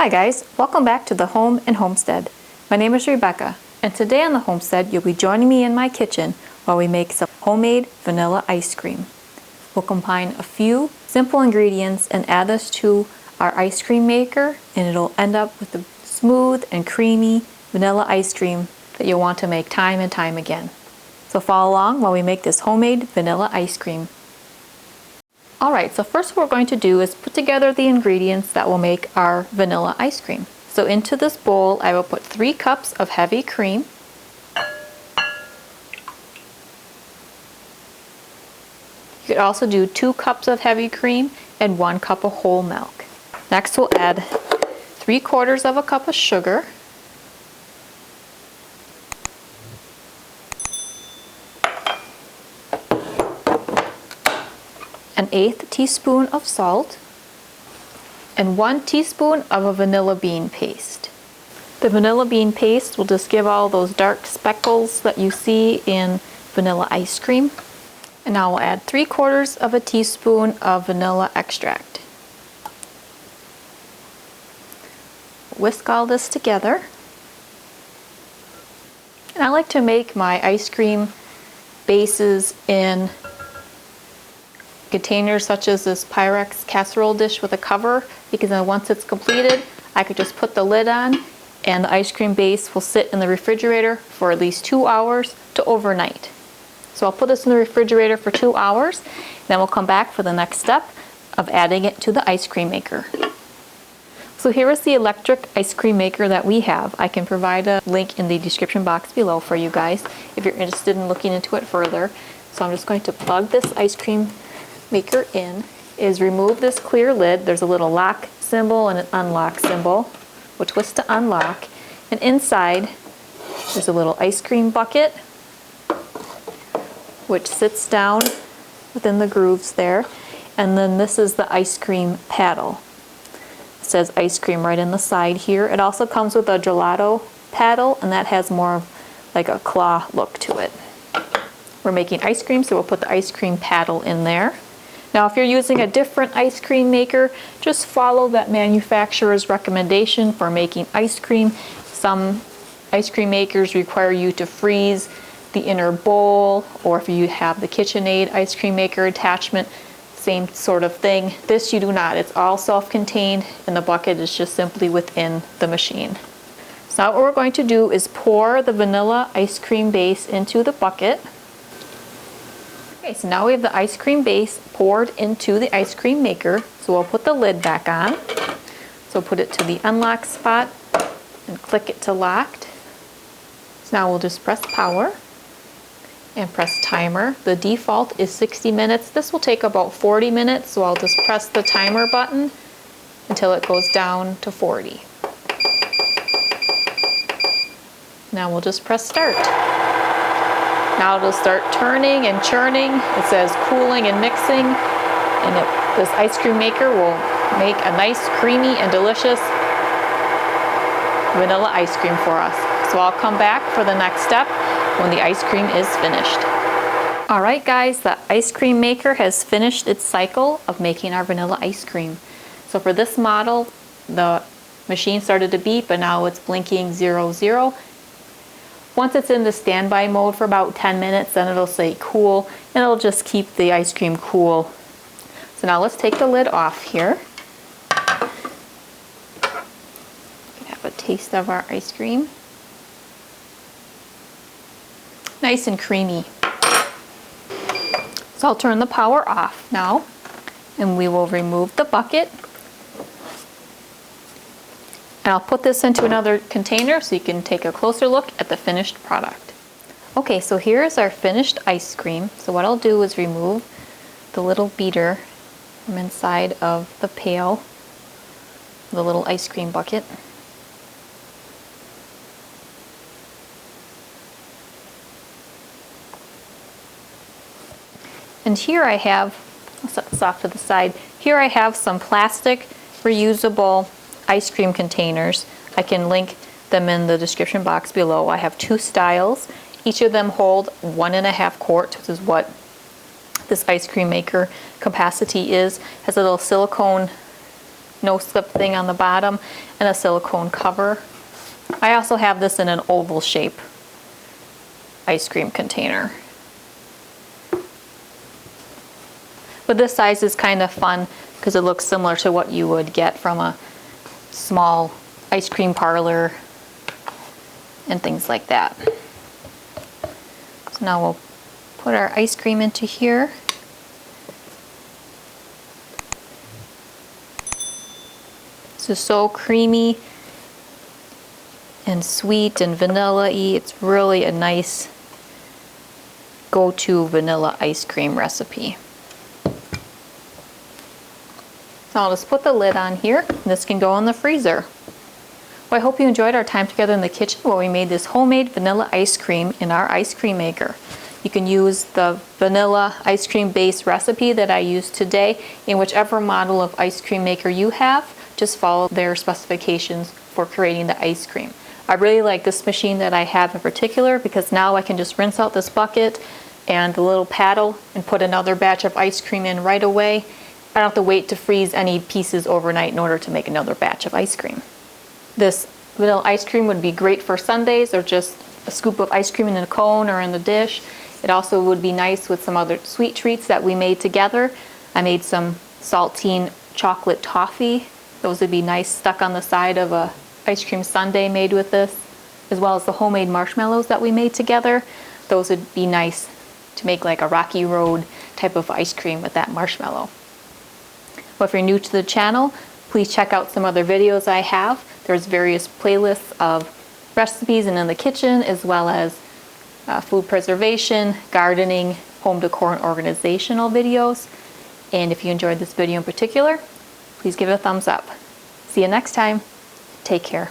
Hi guys, welcome back to the Home and Homestead. My name is Rebecca, and today on the Homestead you'll be joining me in my kitchen while we make some homemade vanilla ice cream. We'll combine a few simple ingredients and add this to our ice cream maker, and it'll end up with a smooth and creamy vanilla ice cream that you'll want to make time and time again. So follow along while we make this homemade vanilla ice cream. Alright, so first what we're going to do is put together the ingredients that will make our vanilla ice cream. So into this bowl I will put 3 cups of heavy cream, you could also do 2 cups of heavy cream and 1 cup of whole milk. Next we'll add 3/4 of a cup of sugar, an 1/8 teaspoon of salt, and 1 teaspoon of a vanilla bean paste. The vanilla bean paste will just give all those dark speckles that you see in vanilla ice cream. And now we'll add 3/4 of a teaspoon of vanilla extract. Whisk all this together. And I like to make my ice cream bases in containers such as this Pyrex casserole dish with a cover, because then once it's completed I could just put the lid on and the ice cream base will sit in the refrigerator for at least 2 hours to overnight. So I'll put this in the refrigerator for 2 hours, then we'll come back for the next step of adding it to the ice cream maker. So here is the electric ice cream maker that we have. I can provide a link in the description box below for you guys if you're interested in looking into it further. So I'm just going to plug this ice cream maker in, is remove this clear lid. There's a little lock symbol and an unlock symbol. We'll twist to unlock, and inside there's a little ice cream bucket which sits down within the grooves there, and then this is the ice cream paddle. It says ice cream right in the side here. It also comes with a gelato paddle, and that has more of like a claw look to it. We're making ice cream, so we'll put the ice cream paddle in there. Now if you're using a different ice cream maker, just follow that manufacturer's recommendation for making ice cream. Some ice cream makers require you to freeze the inner bowl, or if you have the KitchenAid ice cream maker attachment, same sort of thing. This you do not. It's all self-contained, and the bucket is just simply within the machine. So now what we're going to do is pour the vanilla ice cream base into the bucket. Okay, so now we have the ice cream base poured into the ice cream maker, so we'll put the lid back on. So put it to the unlock spot and click it to locked. So now we'll just press power and press timer. The default is 60 minutes. This will take about 40 minutes, so I'll just press the timer button until it goes down to 40. Now we'll just press start. Now it'll start turning and churning. It says cooling and mixing, and this ice cream maker will make a nice creamy and delicious vanilla ice cream for us. So I'll come back for the next step when the ice cream is finished. Alright guys, the ice cream maker has finished its cycle of making our vanilla ice cream. So for this model, the machine started to beep and now it's blinking 00. Once it's in the standby mode for about 10 minutes, then it'll say cool, and it'll just keep the ice cream cool. So now let's take the lid off here. You can have a taste of our ice cream. Nice and creamy. So I'll turn the power off now, and we will remove the bucket. And I'll put this into another container so you can take a closer look at the finished product. Okay, so here's our finished ice cream. So what I'll do is remove the little beater from inside of the pail, the little ice cream bucket. And here I have, I'll set this off to the side, here I have some plastic reusable ice cream containers. I can link them in the description box below. I have 2 styles. Each of them hold 1.5 quarts, which is what this ice cream maker capacity is. Has a little silicone no slip thing on the bottom, and a silicone cover. I also have this in an oval shape ice cream container. But this size is kind of fun because it looks similar to what you would get from a small ice cream parlor and things like that. So now we'll put our ice cream into here. This is so creamy and sweet and vanilla-y. It's really a nice go-to vanilla ice cream recipe. So I'll just put the lid on here. This can go in the freezer. Well, I hope you enjoyed our time together in the kitchen where we made this homemade vanilla ice cream in our ice cream maker. You can use the vanilla ice cream base recipe that I used today in whichever model of ice cream maker you have. Just follow their specifications for creating the ice cream. I really like this machine that I have in particular because now I can just rinse out this bucket and the little paddle and put another batch of ice cream in right away. I don't have to wait to freeze any pieces overnight in order to make another batch of ice cream. This vanilla ice cream would be great for sundaes or just a scoop of ice cream in a cone or in the dish. It also would be nice with some other sweet treats that we made together. I made some saltine chocolate toffee. Those would be nice stuck on the side of a ice cream sundae made with this, as well as the homemade marshmallows that we made together. Those would be nice to make like a Rocky Road type of ice cream with that marshmallow. Well, if you're new to the channel, please check out some other videos I have. There's various playlists of recipes and in the kitchen, as well as food preservation, gardening, home decor, and organizational videos. And if you enjoyed this video in particular, please give it a thumbs up. See you next time. Take care.